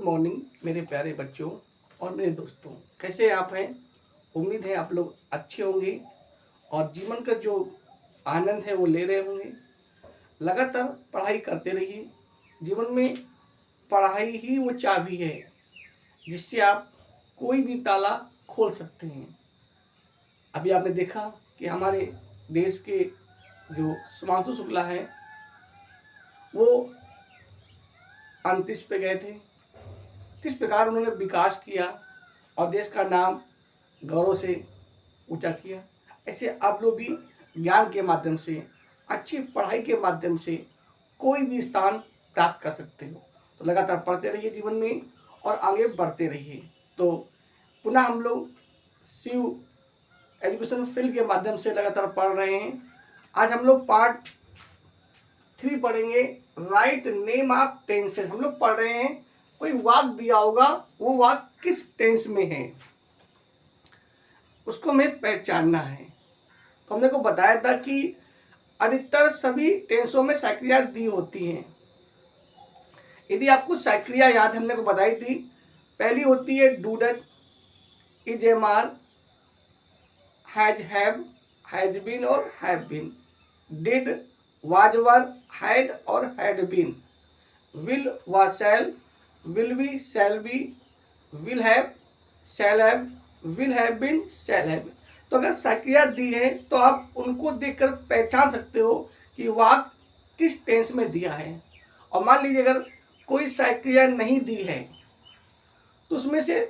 Morning मेरे प्यारे बच्चों और मेरे दोस्तों, कैसे आप हैं। उम्मीद है आप लोग अच्छे होंगे और जीवन का जो आनंद है वो ले रहे होंगे। लगातार पढ़ाई करते रहिए। जीवन में पढ़ाई ही वो चाबी है जिससे आप कोई भी ताला खोल सकते हैं। अभी आपने देखा कि हमारे देश के जो सुमांशु शुक्ला हैं वो अंतरिक्ष पे गए थे। किस प्रकार उन्होंने विकास किया और देश का नाम गौरव से ऊंचा किया। ऐसे आप लोग भी ज्ञान के माध्यम से, अच्छी पढ़ाई के माध्यम से कोई भी स्थान प्राप्त कर सकते हो। तो लगातार पढ़ते रहिए जीवन में और आगे बढ़ते रहिए। तो पुनः हम लोग शिव एजुकेशन फील्ड के माध्यम से लगातार पढ़ रहे हैं। आज हम लोग पार्ट 3 पढ़ेंगे, राइट नेम ऑफ टेंसेस। हम लोग पढ़ रहे हैं, कोई वाक्य दिया होगा, वो वाक्य किस टेंस में है उसको हमें पहचानना है। तो हमने को बताया था कि अधिकतर सभी टेंसों में सक्रिया दी होती हैं। यदि आपको सक्रिया याद हमने को बताई थी, पहली होती है डूडट, is am are, has have, has been और have been, did, was were, had और हैड बीन, विल व shall, will be, shall be, will have, shall have, will have been, shall have। तो अगर सक्रिया दी है तो आप उनको देखकर पहचान सकते हो कि वाक्य किस टेंस में दिया है। और मान लीजिए अगर कोई सक्रिया नहीं दी है तो उसमें से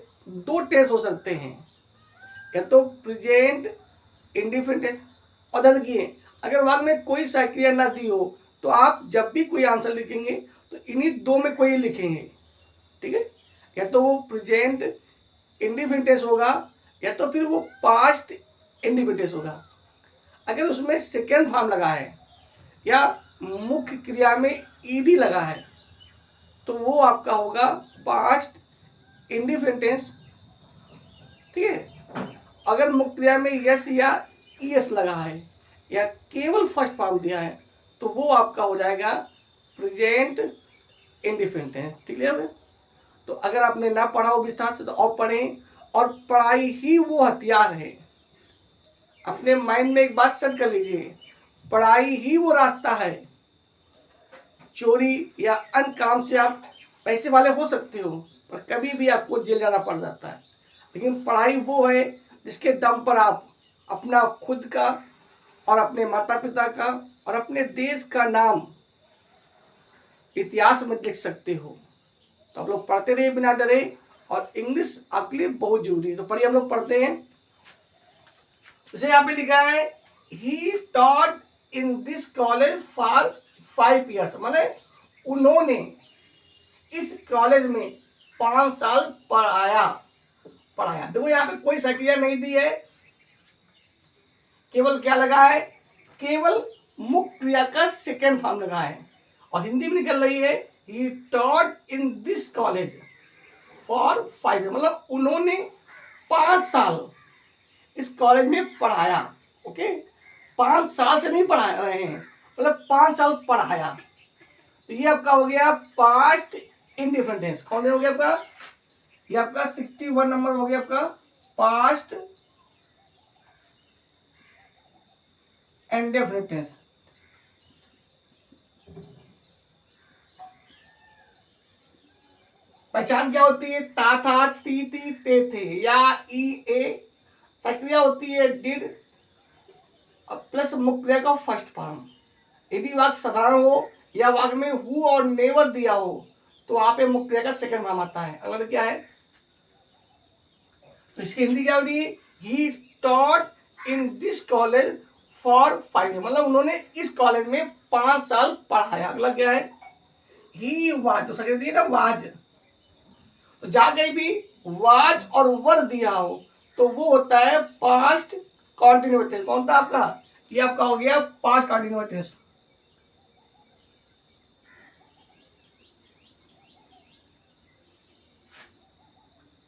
2 टेंस हो सकते हैं, या तो प्रेजेंट इंडिफरेंट टेंस। और ध्यान रखिए, अगर वाक्य में कोई सक्रिया ना दी हो तो आप जब भी कोई आंसर लिखेंगे तो इन्हीं 2 में कोई लिखेंगे, ठीक है। या तो वो प्रेजेंट इंडिफरेंट होगा या तो फिर वो पास्ट इंडिफरेंट होगा। अगर उसमें सेकेंड फॉर्म लगा है या मुख्य क्रिया में ईडी लगा है तो वो आपका होगा पास्ट इंडिफरेंट, ठीक है। अगर मुख्य क्रिया में यस या ईएस लगा है या केवल फर्स्ट फॉर्म दिया है तो वो आपका हो जाएगा प्रेजेंट इंडिफरेंट, ठीक है। तो अगर आपने ना पढ़ा हो विस्तार से तो और पढ़ें। और पढ़ाई ही वो हथियार है। अपने माइंड में एक बात सेट कर लीजिए, पढ़ाई ही वो रास्ता है। चोरी या अन्य काम से आप पैसे वाले हो सकते हो और कभी भी आपको जेल जाना पड़ जाता है, लेकिन पढ़ाई वो है जिसके दम पर आप अपना खुद का और अपने माता पिता का और अपने देश का नाम इतिहास में लिख सकते हो। तो आप लोग पढ़ते रहिए बिना डरे, और इंग्लिश आपके लिए बहुत जरूरी है। तो पढ़िए, हम लोग पढ़ते हैं। जैसे यहाँ पे लिखा है, he taught in this college for 5 years, माने उन्होंने इस कॉलेज में 5 साल पढ़ाया। देखो यहाँ पे कोई सक्रिया नहीं दी है, केवल क्या लगा है, केवल मुख्य क्रिया का सेकेंड फॉर्म लगा है। और हिंदी में निकल रही है, he taught in this college for 5 years, मतलब उन्होंने 5 साल इस कॉलेज में पढ़ाया। ओके, 5 साल से नहीं पढ़ा रहे हैं, मतलब 5 साल पढ़ाया। तो ये आपका हो गया पास्ट इंडिफरेंट टेंस। कौन हो गया आपका, ये आपका 61 नंबर हो गया आपका पास्ट इंडिफरेंट टेंस। पहचान क्या होती है, ता था, ती थी, ते थे, या ई ए। सक्रिया होती है डिड प्लस मुख्य क्रिया का फर्स्ट फॉर्म। यदि वाक्य साधारण हो या वाक्य में हु और नेवर दिया हो तो वहां पे मुख्य क्रिया का सेकंड फॉर्म आता है। अगला क्या है, तो इसकी हिंदी क्या होती है, he taught in this college for 5 years, मतलब उन्होंने इस कॉलेज में 5 साल पढ़ाया। अगला क्या है, ही वाज, तो सक्रिया दी ना वाज। तो जहां कहीं भी वाज और वर दिया हो तो वो होता है पास्ट कॉन्टिन्यूअस टेंस। कौन था आपका, ये आपका हो गया past continuous tense.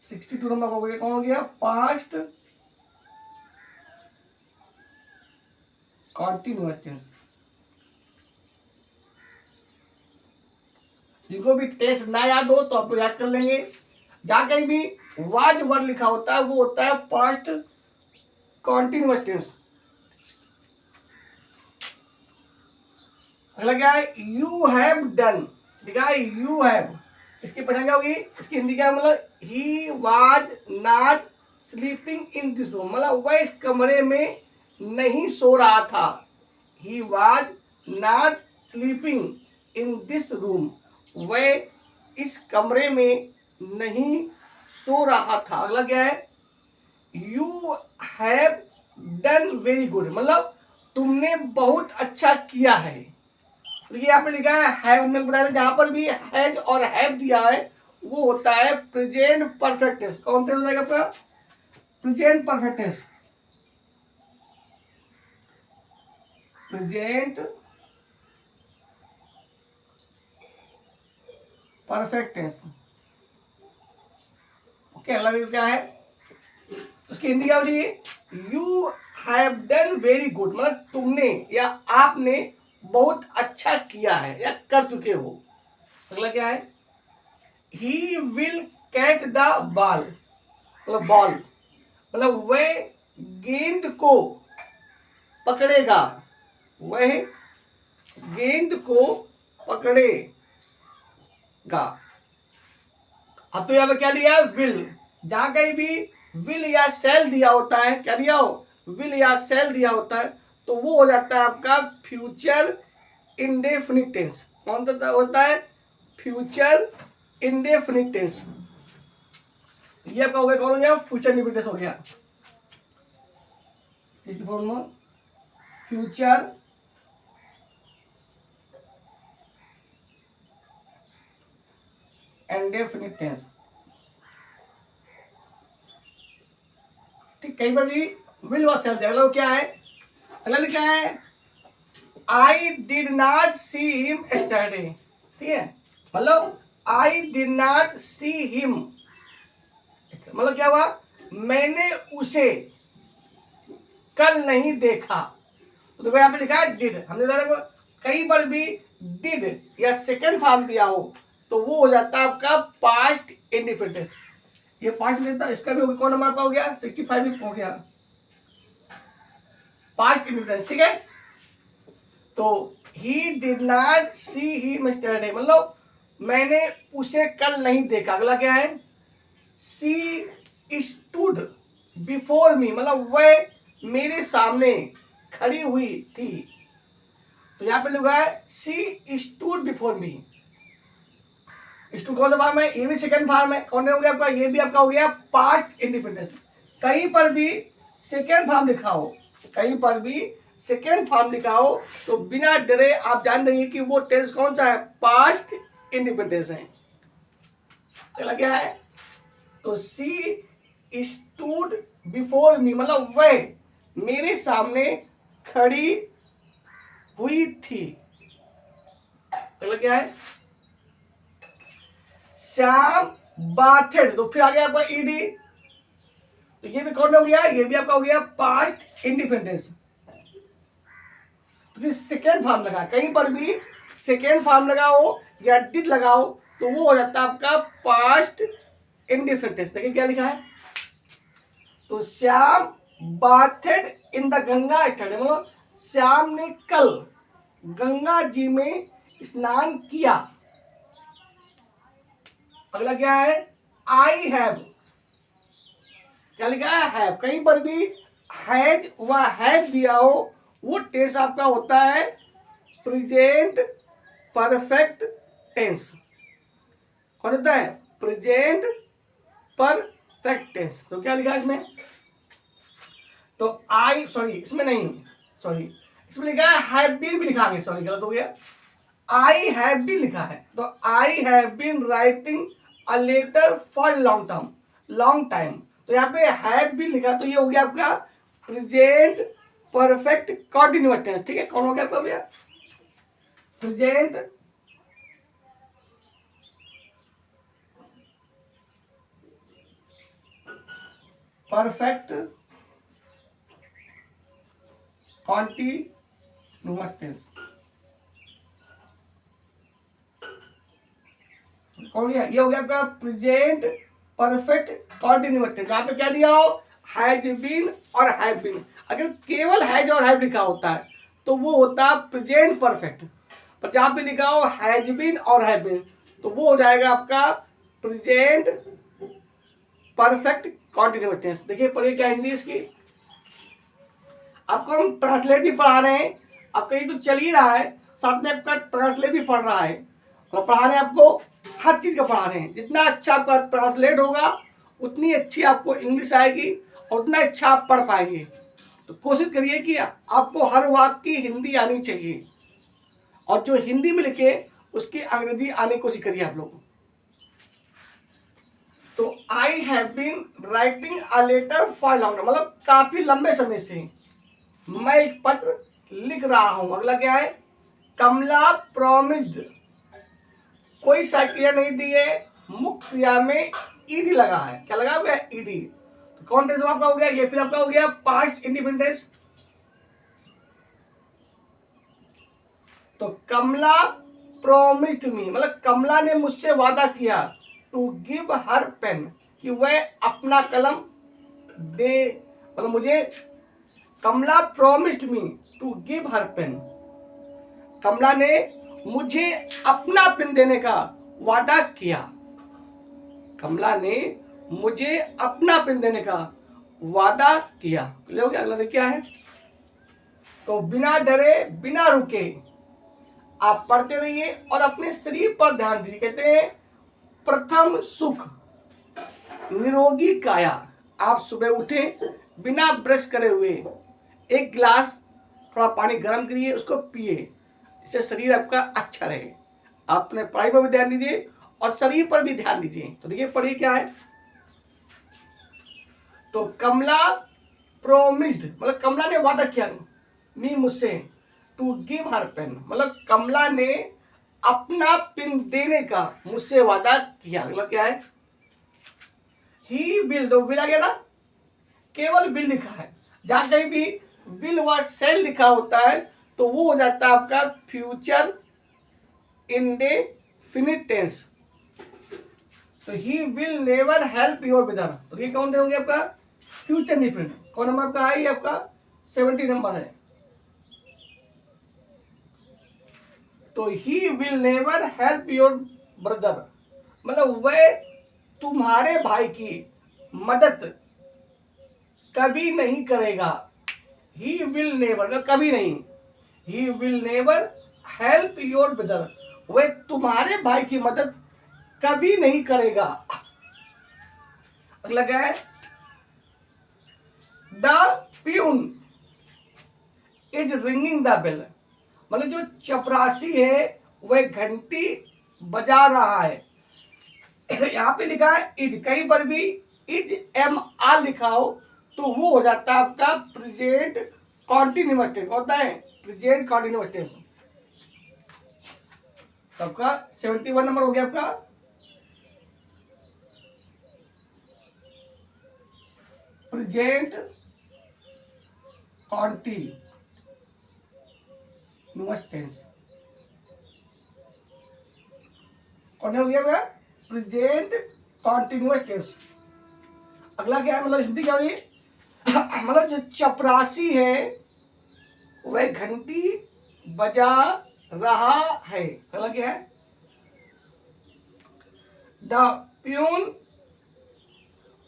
Sixty 62 number हो गया, कौन हो गया, पास्ट कॉन्टिन्यूअस टेंस। जिनको भी टेंस ना याद हो तो आप लोग याद कर लेंगे। जहां कहीं भी वाज वर्ड लिखा होता है वो होता है पास्ट कॉन्टिन्यूअस टेंस। अगला क्या है, यू हैव डन, देखा यू हैव, इसकी पहचान क्या होगी, इसकी हिंदी क्या है, मतलब he was not sleeping in this room, मतलब वह इस कमरे में नहीं सो रहा था। He was not sleeping in this room, वह इस कमरे में नहीं सो रहा था। अगला क्या है, you have done very good, मतलब तुमने बहुत अच्छा किया है। तो ये यहाँ पे लिखा है हैव, हमने बताया जहां पर भी हैज और हैव दिया है वो होता है प्रेजेंट परफेक्ट टेंस। कौन सा हो जाएगा आपका, present perfect tense. Present perfect tense. Okay, अगला क्या है, उसकी हिंदी क्या होगी, you have done very good, मतलब तुमने या आपने बहुत अच्छा किया है या कर चुके हो। अगला क्या है, he will catch the ball, मतलब बॉल, मतलब वह गेंद को पकड़ेगा, वह गेंद को पकड़ेगा। अब तो यहाँ पे क्या दिया है, विल, जहां कहीं भी विल या सेल दिया होता है, क्या दिया हो, विल या सेल दिया होता है, तो वो हो जाता है आपका फ्यूचर इंडेफिनिट टेंस। कौन सा होता है, फ्यूचर इंडेफिनिट टेंस। ये आपका हो गया, कौन हो गया, फ्यूचर इंडेफिनिट टेंस हो गया। Future indefinite tense. ठीक, कहीं पर भी विल और सेल दिया, मतलब क्या है, अगला क्या है, आई did not see him yesterday, ठीक है, मतलब आई डिड नॉट सी हिम, मतलब क्या हुआ, मैंने उसे कल नहीं देखा। तो देखो यहाँ पे लिखा है डिड, हमने देखो कहीं पर भी डिड या सेकंड फॉर्म दिया हो तो वो हो जाता है आपका पास्ट इंडिपेंडेंस। ये पास्ट देता, इसका भी कौन नंबर का हो गया, 65 हो गया पास्ट इंडिपेंडेंस, ठीक है। तो he did not see him yesterday, मतलब मैंने उसे कल नहीं देखा। अगला क्या है, सी स्टूड बिफोर मी, मतलब वह मेरे सामने खड़ी हुई थी। तो यहां पे लिखा है सी स्टूड बिफोर मी। स्टूड कौन सा फॉर्म है, ये भी सेकंड फॉर्म है, कौन हो गया आपका, ये भी आपका हो गया पास्ट इंडिपेंडेंस। कहीं पर भी सेकंड फॉर्म लिखा हो, कहीं पर भी सेकंड फॉर्म लिखा हो तो बिना डरे आप जान देंगे कि वो टेंस कौन सा है, पास्ट इंडिपेंडेंस है। अगला क्या है, तो सी स्टूड बिफोर मी, मतलब वह मेरे सामने खड़ी हुई थी। अगला क्या है, श्याम बाथेड, तो फिर आ गया आपका ईडी, तो ये भी कौन हो गया, ये भी आपका हो गया पास्ट इंडिपेंडेंस। तो फिर सेकेंड फॉर्म लगा, कहीं पर भी सेकेंड फॉर्म लगाओ या डिड लगाओ तो वो हो जाता है आपका पास्ट इंडिपेंडेंस। देखिए क्या लिखा है, तो Shyam bathed in the Ganga stadium, मतलब श्याम ने कल गंगा जी में स्नान किया। अगला क्या है, आई हैव, क्या लिखा है, हैव, कहीं पर भी हैज व हैव दिया हो वो टेंस आपका होता है प्रेजेंट परफेक्ट टेंस। कौन होता है, प्रेजेंट परफेक्ट टेंस। तो क्या लिखा है इसमें, तो आई, सॉरी इसमें नहीं, सॉरी इसमें लिखा है हैव बीन भी लिखा है, सॉरी गलत हो गया, आई हैव बीन लिखा है। तो I have been writing a letter for long term, long time, तो यहाँ पे हैव बीन लिखा, तो ये हो गया आपका प्रेजेंट परफेक्ट कंटिन्यूअस टेंस। ठीक है, कौन हो गया आपका भैया, प्रेजेंट परफेक्ट कॉन्टिन्यूअस टेंस। हो गया, ये हो गया आपका प्रेजेंट परफेक्ट कंटिन्यूअस टेंस। यहाँ पे क्या दिया हो, हैज बीन और हैव बीन। अगर केवल हैज और हैव लिखा होता है तो वो होता है प्रेजेंट परफेक्ट, पर जहाँ पे लिखा हो हैज बीन और हैव बीन तो वो हो जाएगा आपका प्रेजेंट परफेक्ट कंटिन्यूअस टेंस। देखिए पढ़िए क्या हिंदी इसकी, आपको हम ट्रांसलेट भी पढ़ा रहे हैं, आपका ये तो चल ही रहा है, साथ में आपका ट्रांसलेट भी पढ़ रहा है और पढ़ा रहे हैं आपको, हर चीज का पढ़ा रहे हैं। जितना अच्छा आपका ट्रांसलेट होगा उतनी अच्छी आपको इंग्लिश आएगी और उतना अच्छा आप पढ़ पाएंगे। तो कोशिश करिए कि आपको हर वाक्य की हिंदी आनी चाहिए और जो हिंदी में लिखे उसकी अंग्रेजी आने की कोशिश करिए आप लोग। तो I have been writing a letter for long, मतलब काफी लंबे समय से मैं एक पत्र लिख रहा हूं। अगला क्या है, कमला प्रॉमिस्ड, कोई सक्रिया नहीं दी है, मुख्य क्रिया में ईडी लगा है। क्या लगा हुआ है, ईडी। तो कौन टेंस आपका हो गया, ये फिर आपका हो गया पास्ट इंडिपेंडेंस। तो कमला प्रॉमिस्ड मी, मतलब कमला ने मुझसे वादा किया, टू गिव हर पेन, कि वह अपना कलम दे, मतलब मुझे, Kamala promised me to give her pen, Kamala ने मुझे अपना पेन देने का वादा किया। कमला ने मुझे अपना पेन देने का वादा किया। क्लियर हो गया। अगला क्या है, तो बिना डरे बिना रुके आप पढ़ते रहिए और अपने शरीर पर ध्यान दीजिए। कहते हैं प्रथम सुख निरोगी काया, आप सुबह उठे बिना ब्रश करे हुए एक गिलास थोड़ा पानी गर्म करिए, उसको पिए, जिससे शरीर आपका अच्छा रहे। आप अपने पढ़ाई पर भी ध्यान दीजिए और शरीर पर भी ध्यान दीजिए। तो देखिए पढ़िए क्या है, तो कमला प्रोमिस्ड, मतलब कमला ने वादा किया मी मुझसे, टू गिव हर पेन, मतलब कमला ने अपना पेन देने का मुझसे वादा किया। मतलब क्या है, ही विल, तो विल आ गया ना, केवल विल लिखा है। जहां कहीं भी विल व शैल लिखा होता है तो वो हो जाता है आपका फ्यूचर इंडेफिनिट टेंस। तो he will never help your brother, तो ये कौन हो गया आपका फ्यूचर इंडेफिनिट। कौन नंबर आपका है, ये आपका 70 नंबर है। तो he will never help your brother, मतलब वह तुम्हारे भाई की मदद कभी नहीं करेगा। ही विल नेवर, मतलब कभी नहीं, ही will never help your brother, वह तुम्हारे भाई की मदद कभी नहीं करेगा। अगला क्या है, the peon is ringing the bell, मतलब जो चपरासी है वह घंटी बजा रहा है। यहां पे लिखा है इज, कहीं पर भी इज एम आर लिखा हो तो वो हो जाता है आपका प्रेजेंट कॉन्टिन्यूअस टेंस, होता है प्रेजेंट कॉन्टिन्यूअस टेंस। तो आपका 71 नंबर हो गया आपका। प्रेजेंट कॉन्टिन्यूअस टेंस कौन हो गया भैया, प्रेजेंट कॉन्टिन्यूअस टेंस। अगला क्या है, मतलब हिंदी क्या हुई, मतलब जो चपरासी है वह घंटी बजा रहा है। अगला क्या है, the peon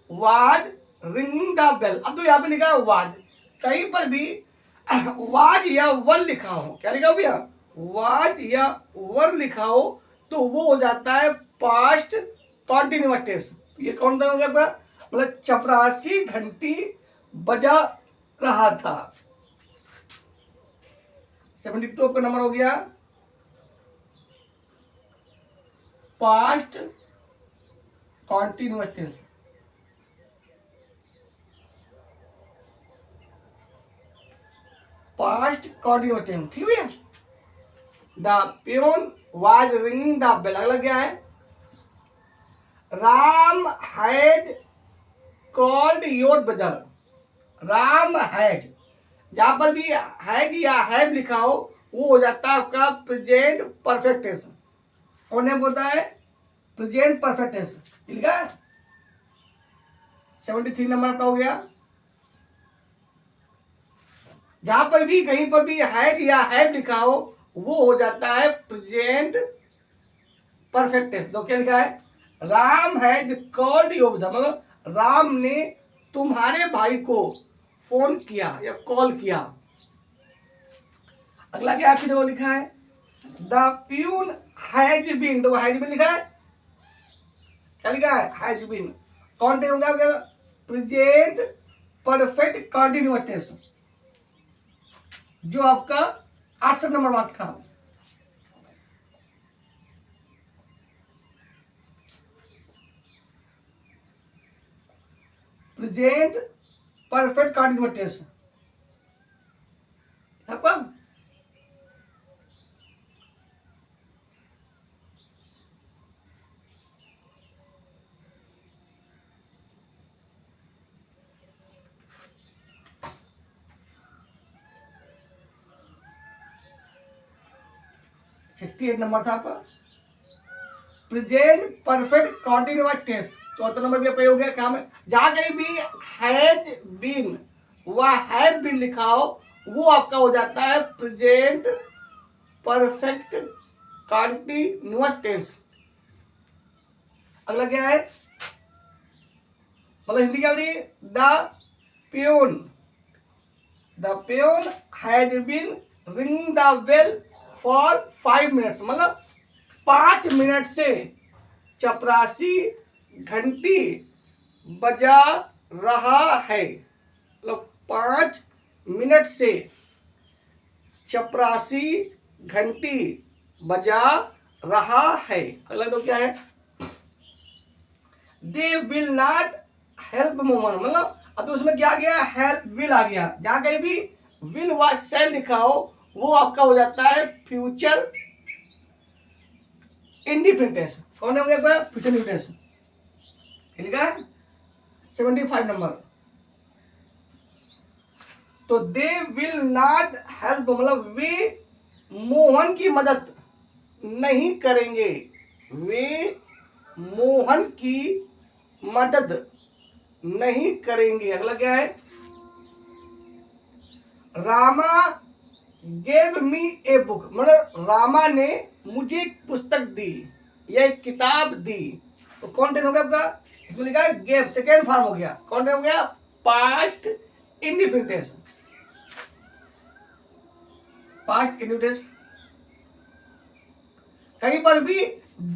was ringing the bell. अब तो यहाँ पे लिखा है वाज, कहीं पर भी वाज या वर लिखा हो, क्या लिखा हो भैया, वाज या वर लिखा हो तो वो हो जाता है पास्ट कॉन्टिन्यूअस टेंस। ये कौन सा हो गया, मतलब चपरासी घंटी बजा रहा था। 72 का नंबर हो गया past continuous tense. Past continuous tense, ठीक है। The peon was ringing the bell. अगला क्या है, Ram has called your brother, Ram has, जहां पर भी हैज या हैव लिखा हो वो हो जाता है आपका प्रेजेंट परफेक्ट टेंस। कौन है बोलता है, प्रेजेंट परफेक्ट टेंस लिखा है। 73 नंबर आपका हो गया। जहां पर भी कहीं पर भी हैज या हैव लिखा हो वो हो जाता है प्रेजेंट परफेक्ट टेंस। तो क्या लिखा है, Ram has called your brother, मतलब राम ने तुम्हारे भाई को फोन किया या कॉल किया। अगला क्या आपकी देखो लिखा है, द प्यून हैज बीन, देखो हैज बीन लिखा है, क्या लिखा है, हैज बीन। कौन होगा प्रेजेंट परफेक्ट कंटिन्यूअस टेंस, जो आपका 68 नंबर वाक्य था। प्रेजेंट परफेक्ट कंटिन्यूअस टेंस आपका। सिक्सटी 68 नंबर था आपका प्रेजेंट परफेक्ट कंटिन्यूअस टेंस। चौथा नंबर भी आपका हो गया काम है, जहां कहीं भी हैज बीन व हैव बीन लिखा हो वो आपका हो जाता है प्रेजेंट परफेक्ट कंटिन्यूअस टेंस। अगला क्या है, मतलब हिंदी क्या हो रही है, the peon has been ring the bell for 5 minutes, मतलब 5 मिनट से चपरासी घंटी बजा रहा है, मतलब 5 मिनट से चपरासी घंटी बजा रहा है। अगला तो क्या है, दे विल नॉट हेल्प मोमन, मतलब अब तो उसमें क्या आ गया, हेल्प विल आ गया। जहां कहीं भी विल व शैल लिखा हो वो आपका हो जाता है फ्यूचर इंडिफिनिट टेंस। कौन हो गया फ्यूचर इंडिफिनिट टेंस, लिखा है 75 नंबर। तो दे विल नॉट हेल्प, मतलब वे मोहन की मदद नहीं करेंगे, वे मोहन की मदद नहीं करेंगे। अगला क्या है, Rama gave me a book, मतलब रामा ने मुझे एक पुस्तक दी या एक किताब दी। तो कौन टेंस हो गया आपका, इसमें लिखा है गेव, सेकेंड फॉर्म हो गया। कौन टेंस हो गया, past indefinite tense, past indefinite tense. कहीं पर भी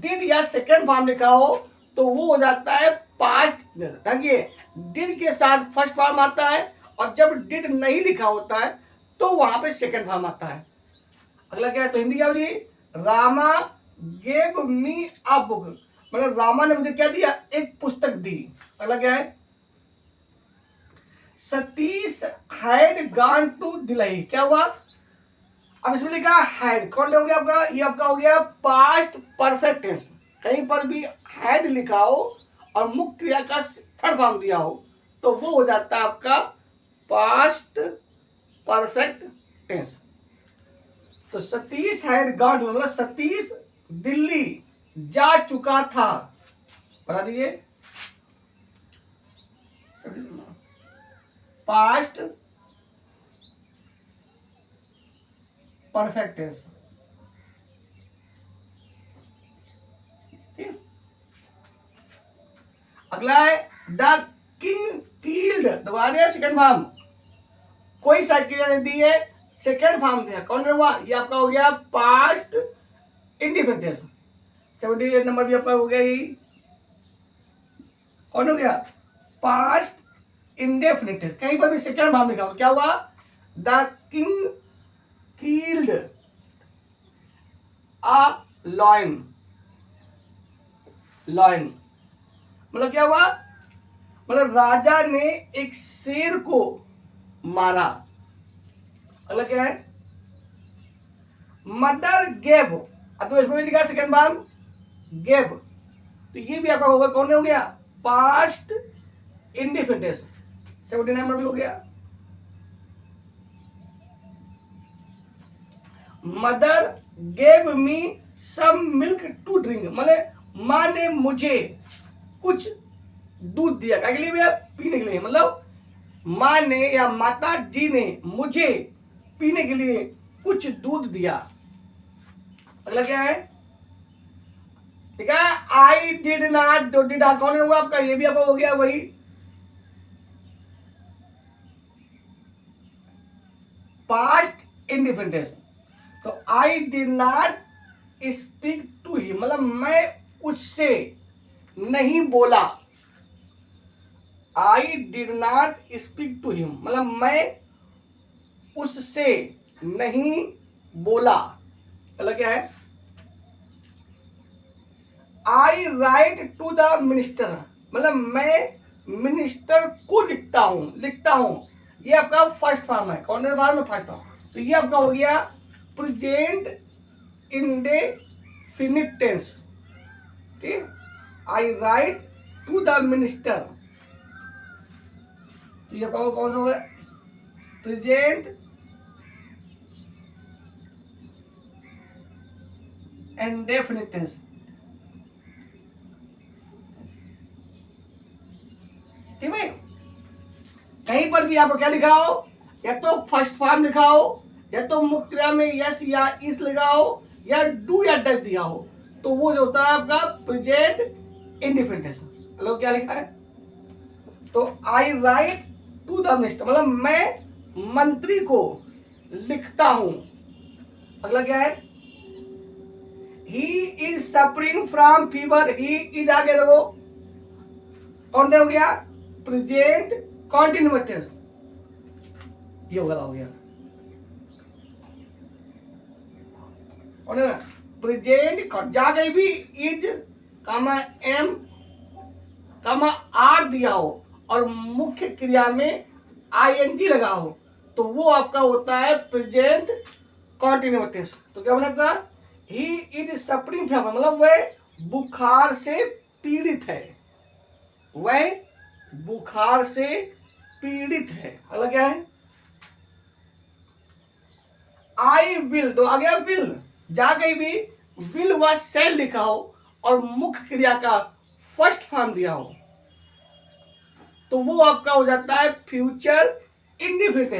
डिड या सेकेंड फॉर्म लिखा हो तो वो हो जाता है पास्ट। देखिए डिड के साथ फर्स्ट फॉर्म आता है और जब डिड नहीं लिखा होता है तो वहां पे सेकेंड फॉर्म आता है। अगला क्या है, तो हिंदी क्या हो रही है, Rama gave me a book, मतलब रामा ने मुझे क्या दिया, एक पुस्तक दी। अगला क्या है, Satish had gone to Delhi, क्या हुआ, अब इसमें लिखा हैड, कौन हो गया आपका, ये आपका हो गया पास्ट परफेक्ट टेंस। कहीं पर भी हैड लिखा हो और मुख्य क्रिया का थर्ड फॉर्म दिया हो तो वो हो जाता है आपका पास्ट परफेक्ट टेंस। तो सतीश हैड गॉन, मतलब सतीश दिल्ली जा चुका था, बता दीजिए पास्ट परफेक्ट टेंस। अगला है द किंग कील्ड, दोबारा सेकेंड फॉर्म, कोई साइकिल नहीं दी है, सेकेंड फॉर्म दिया। कौन हुआ, ये आपका हो गया पास्ट इंडिफिनिट टेंस। 78 नंबर भी आपका हो गया, ही कौन हो गया, पास्ट इंडेफिनिट टेंस। कहीं पर भी सेकेंड फॉर्म लिखा, क्या हुआ, the king killed a lion, lion मतलब क्या हुआ, मतलब राजा ने एक शेर को मारा। अगला क्या है, मदर गेव, अब तो इसमें भी लिखा सेकेंड फॉर्म गेव, तो ये भी आपका होगा, कौन हो गया, पास्ट इंडिफिनिट टेंस। 79 नंबर भी हो गया, mother gave me some milk to drink, मतलब माँ ने मुझे कुछ दूध दिया, क्या के लिए भैया? पीने के लिए। मतलब माँ ने या माता जी ने मुझे पीने के लिए कुछ दूध दिया। अगला क्या है? ठीक है, आई डिड नॉट, जो डिड कौन होगा आपका? ये भी आपका हो गया वही पास्ट इंडिपेंडेंस। तो I did not speak to him, मतलब मैं उससे नहीं बोला। I did not speak to him, मतलब मैं उससे नहीं बोला। मतलब क्या है? I write to the minister, मतलब मैं मिनिस्टर को लिखता हूं। ये आपका फर्स्ट फॉर्म है। कौन सा फॉर्म है? First form. तो ये आपका हो गया प्रेजेंट इंडेफिनिट टेंस। ठीक, I write to the minister, तो ये आपका कौन सा होगा? Present indefinite tense. ठीक है, कहीं पर भी आपको क्या लिखा हो, या तो फर्स्ट फॉर्म लिखा हो, या तो मुक्त क्रिया में यस या इस लिखा हो, या डू या डज दिया हो, तो वो जो होता है आपका प्रेजेंट इंडिपेंडेंस। मतलब क्या लिखा है? तो I write to the minister, मतलब मैं मंत्री को लिखता हूं। अगला क्या है? He is suffering from fever, he is आगे रखो, कौन हो गया? Present continuous tense. ये हो गया और प्रेजेंट जा गई भी is comma am comma are दिया हो और मुख्य क्रिया में आईएनजी लगा हो, तो वो आपका होता है प्रेजेंट कॉन्टिन्यूअस टेंस। तो क्या बना आपका? ही इज सफरिंग फ्रॉम, मतलब वह बुखार से पीड़ित है, वह बुखार से पीड़ित है। अगला क्या है? आई विल, तो आ गया विल, जा गई भी विल व शैल लिखा हो और मुख्य क्रिया का फर्स्ट फॉर्म दिया हो, तो वो आपका हो जाता है फ्यूचर इंडिफिनिट।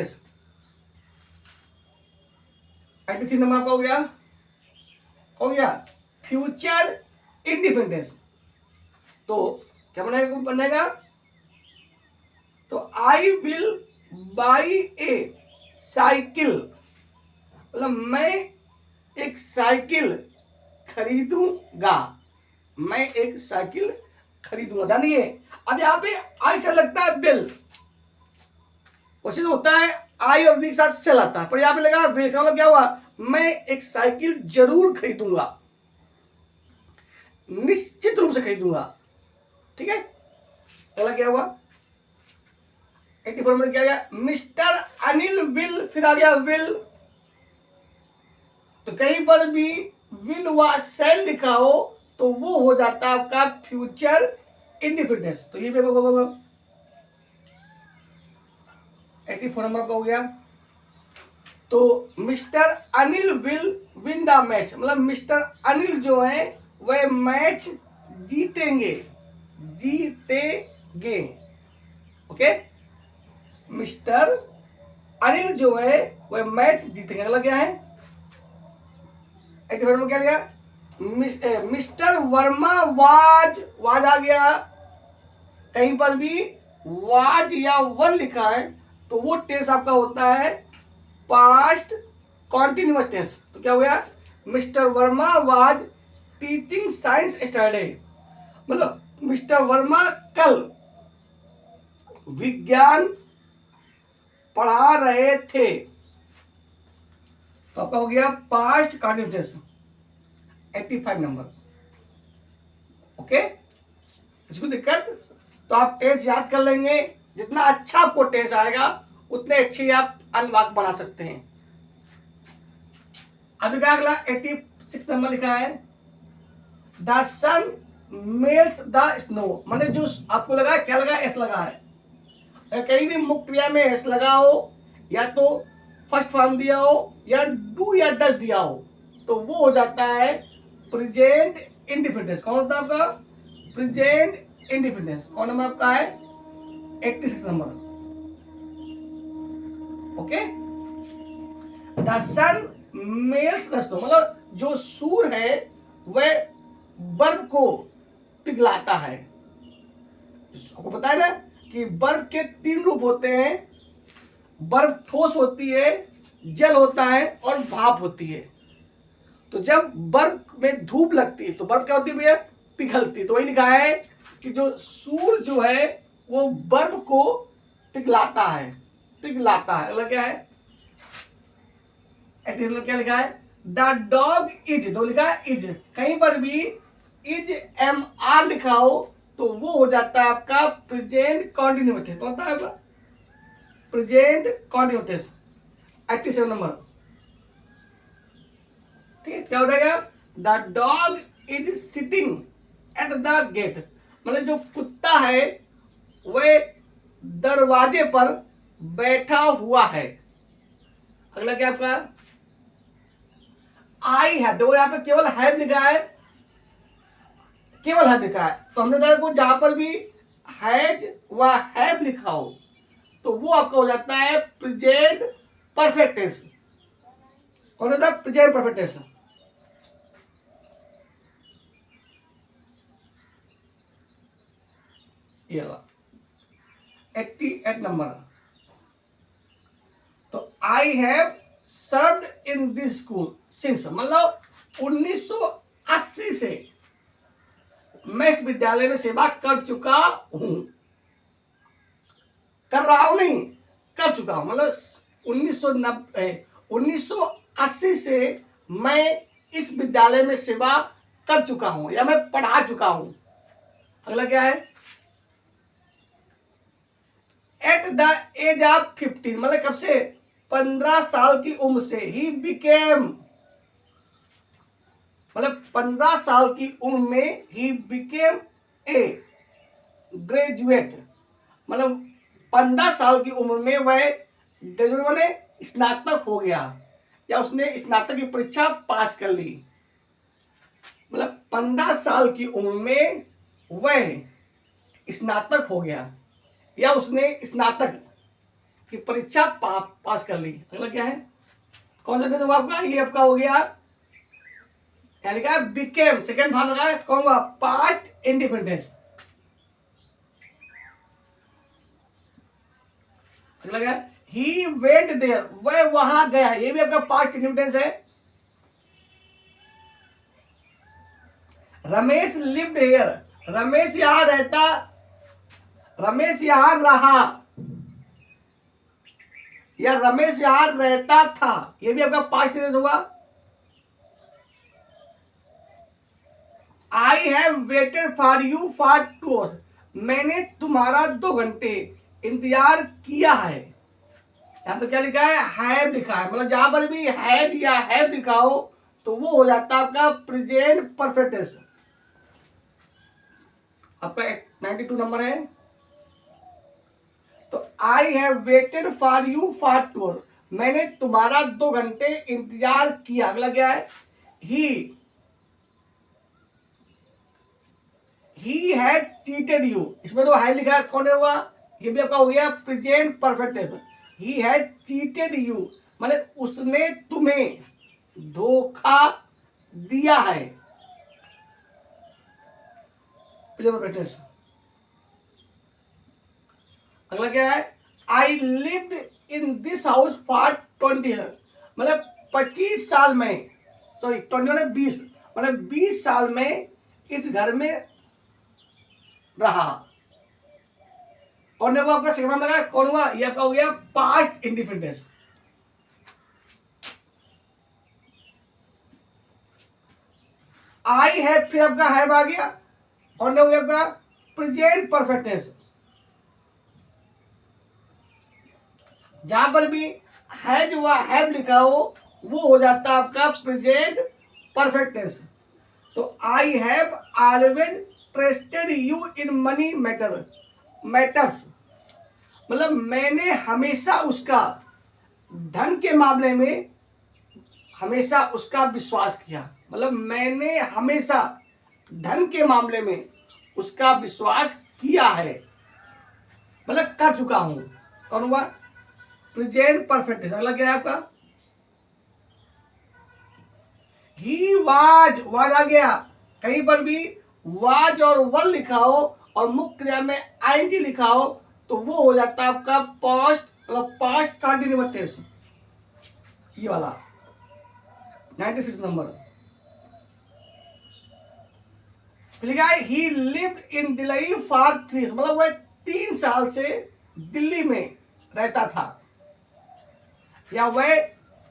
83 नंबर आपका हो गया फ्यूचर इंडिपेंडेंस। तो क्या बनेगा? तो I will by A cycle, मतलब मैं एक साइकिल खरीदूंगा, मैं एक साइकिल खरीदूंगा। ध्यान दिए, अब यहाँ पे आई से लगता है बिल, वैसे तो होता है आई और वी के साथ से लाता है, पर यहाँ पे लगा बिल, मतलब क्या हुआ? मैं एक साइकिल जरूर खरीदूंगा, निश्चित रूप से खरीदूंगा। ठीक है, अगला क्या हुआ? 84 में क्या गया? मिस्टर अनिल विल, फिर आ गया विल, तो कहीं पर भी विल व शैल लिखा हो तो वो हो जाता है आपका फ्यूचर इंडिपेंडेंस। तो ये पेपर होगा 84 नंबर का हो गया। तो mister Anil will win the match, मतलब मिस्टर अनिल जो है वह मैच जीतेंगे। ओके, मिस्टर अनिल जो है वह मैच जीतेंगे। अगला क्या है? 84 में क्या लिया? मिस्टर वर्मा वाज आ गया, कहीं पर भी वाज या वन लिखा है तो वो टेंस आपका होता है पास्ट कॉन्टिन्यूअस टेंस। तो क्या हो गया? Mister Verma was teaching science study, मतलब मिस्टर वर्मा कल विज्ञान पढ़ा रहे थे, तो आपका हो गया पास्ट कॉन्टिन्यूअस। 85 नंबर। ओके, इसको दिक्कत तो आप टेंस याद कर लेंगे, जितना अच्छा आपको टेंस आएगा उतने अच्छे आप अनुवाक बना सकते हैं। अभी क्या अगला 86 नंबर लिखा है the sun melts the snow, माने जो आपको लगा है, क्या लगा है? एस लगा है। कहीं भी मुक्त क्रिया में एस लगा हो, या तो फर्स्ट फॉर्म दिया हो, या डू या डज दिया हो, तो वो हो जाता है प्रेजेंट इंडिपेंडेंस। कौन होता है आपका? Present independence. कौन नंबर आपका है? 86 number. Okay. The sun melts the snow, मतलब जो सूर्य है वह बर्फ को पिघलाता है। आपको पता है ना कि बर्फ के 3 रूप होते हैं। बर्फ ठोस होती है, जल होता है और भाप होती है। तो जब बर्फ में धूप लगती है तो बर्फ क्या होती है भैया? पिघलती है। तो वही लिखा है कि जो सूर्य जो है वो बर्फ को पिघलाता है, पिघलाता है। अगला क्या है? क्या लिखा है? द डॉग इज, दो लिखा है इज, कहीं पर भी इज MR लिखा हो तो वो हो जाता है आपका प्रेजेंट कॉन्टिन्यूस। तो होता है आपका प्रेजेंट कॉन्टिन्यूस। 87 नंबर। ठीक है, क्या हो जाएगा? The dog is sitting at the gate, मतलब जो कुत्ता है वह दरवाजे पर बैठा हुआ है। अगला क्या आपका? आई है, देखो यहाँ पे केवल हैव लिखा है, केवल हैव लिखा है। तो हमने देखा को जहां पर भी हैज व हैव लिखा हो तो वो आपका हो जाता है प्रेजेंट परफेक्ट टेंस। कौन होता है? Present perfect tense. ये 88 नंबर। तो I have served in this school since, मतलब 1980 से मैं इस विद्यालय में सेवा कर चुका हूं। कर रहा हूं नहीं, कर चुका हूं, मतलब 1980 से मैं इस विद्यालय में सेवा कर चुका हूं या मैं पढ़ा चुका हूं। अगला क्या है? एट द एज ऑफ 15, मतलब कब से? 15 साल की उम्र से। ही बिकेम, मतलब 15 साल की उम्र में ही बिकेम ए ग्रेजुएट, मतलब 15 साल की उम्र में वह ग्रेजुएट माने स्नातक हो गया या उसने स्नातक की परीक्षा पास कर ली। मतलब 15 साल की उम्र में वह स्नातक हो गया या उसने स्नातक की परीक्षा पास कर ली। अगला क्या है? कौन सा दिन आपका? ये आपका हो गया, क्या लिखा है? बिकेम, सेकेंड फॉर्म लगा है, कौन हुआ? Past independence. अगला क्या है? ही वेंट देयर, वह वहां गया, ये भी आपका पास्ट इंडिपेंडेंस है। रमेश लिव्ड हियर, रमेश यहां रहता, रमेश यहां रहा या रमेश यहां रहता था, ये भी आपका पास्ट टेंस होगा। I have waited for you for 2 hours, मैंने तुम्हारा 2 घंटे इंतजार किया है। यहां पे क्या लिखा है? हैव लिखा है, मतलब जहां पर भी हैड या हैव लिखा हो तो वो हो जाता है आपका प्रेजेंट परफेक्ट टेंस। आपका 92 नंबर है। तो I have waited for you for 2 hours, मैंने तुम्हारा 2 घंटे इंतजार किया। अगला क्या है? ही हैड चीटेड यू, इसमें तो है लिखा है, कौन होगा? ये भी आपका हो गया present perfect tense. He had cheated you, मतलब उसने तुम्हें धोखा दिया है। Present perfect tense. अगला क्या है? I lived in this house for 20 years, मतलब 25 साल में, सॉरी 20 मतलब 20 साल में इस घर में रहा। कौन हुआ आपका? सेकंड में लगा, कौन हुआ? ये आपका हो गया पास्ट इंडिपेंडेंस। आई है, फिर आपका हैव आ गया, कौन हो गया आपका? Present perfect tense. जहां पर भी हैज व हैव लिखा हो वो हो जाता है आपका प्रेजेंट परफेक्ट टेंस। तो I have always trusted you in money matters, मतलब मैंने हमेशा उसका धन के मामले में हमेशा उसका विश्वास किया, मतलब मैंने हमेशा धन के मामले में उसका विश्वास किया है, मतलब कर चुका हूं। कौन हुआ? Present perfect tense. अगला क्या है आपका? ही वाज आ गया। कहीं पर भी वाज और वर लिखा हो और मुख्य क्रिया में आईएनजी लिखा हो तो वो हो जाता है आपका पास्ट, मतलब पास्ट कंटिन्यूअस टेंस। ये वाला 96 number. He lived in Delhi for 3, मतलब वह 3 साल से दिल्ली में रहता था, या वह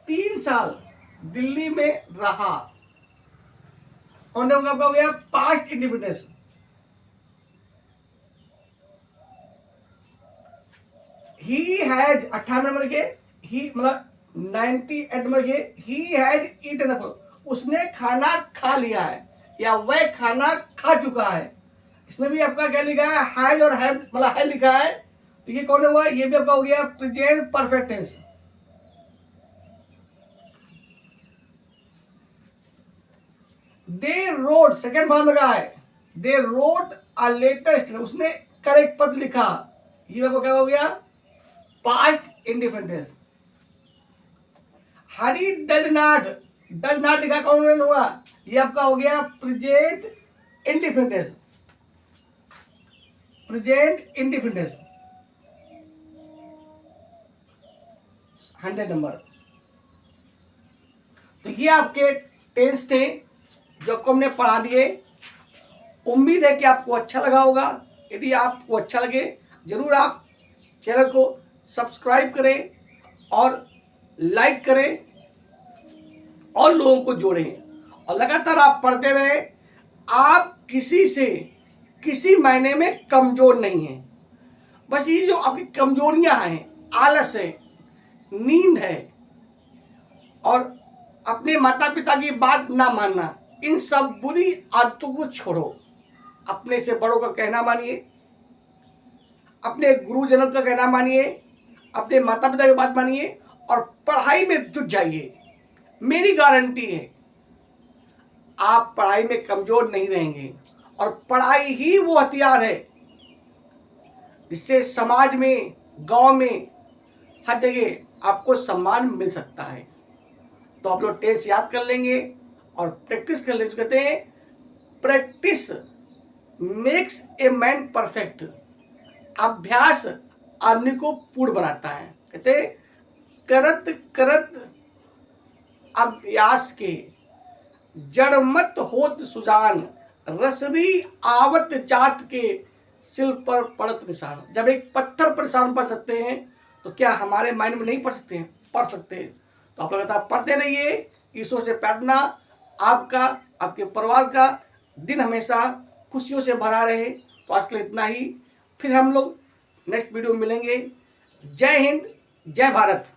3 साल दिल्ली में रहा। और हो गया past independence. He has 98 number के, ही मतलब 98 नंबर के, ही हैज ईटन, उसने खाना खा लिया है या वह खाना खा चुका है। इसमें भी आपका क्या लिखा है? हैज और हैव, मतलब है लिखा है, तो ये कौन हुआ? ये भी आपका हो गया प्रेजेंट परफेक्ट टेंस। दे रोड, सेकेंड फॉर्म लगा है, दे रोड अ लेटेस्ट, उसने कल एक पद लिखा, ये आपको क्या हो गया? Past independence. Hari does not लिखा, कौन हुआ? ये आपका हो गया present independence. Present independence 100 number. तो ये आपके टेंस थे जो आपको हमने पढ़ा दिए। उम्मीद है कि आपको अच्छा लगा होगा। यदि आपको अच्छा लगे जरूर आप चैनल को सब्सक्राइब करें और लाइक करें और लोगों को जोड़ें और लगातार आप पढ़ते रहें। आप किसी से किसी मायने में कमजोर नहीं हैं। बस ये जो आपकी कमजोरियां हैं, आलस है, नींद है और अपने माता पिता की बात ना मानना, इन सब बुरी आदतों को छोड़ो। अपने से बड़ों का कहना मानिए, अपने गुरुजनों का कहना मानिए, अपने माता पिता की बात मानिए और पढ़ाई में जुट जाइए। मेरी गारंटी है आप पढ़ाई में कमजोर नहीं रहेंगे और पढ़ाई ही वो हथियार है जिससे समाज में, गांव में, हर जगह आपको सम्मान मिल सकता है। तो आप लोग टेंस याद कर लेंगे और प्रैक्टिस कर लेंगे। कहते हैं practice makes a man perfect, अभ्यास आदमी को पूर्ण बनाता है। कहते हैं करत करत अभ्यास के जड़मत होत सुजान, रसरी आवत जात के सिल पर पड़त निशान। जब एक पत्थर पर निशान पढ़ सकते हैं तो क्या हमारे माइंड में नहीं पढ़ सकते हैं? पढ़ सकते हैं। तो आप लगातार पढ़ते रहिए। ईश्वर से प्रार्थना आपका, आपके परिवार का दिन हमेशा खुशियों से भरा रहे। तो आज के लिए इतना ही, फिर हम लोग नेक्स्ट वीडियो में मिलेंगे। जय हिंद, जय भारत।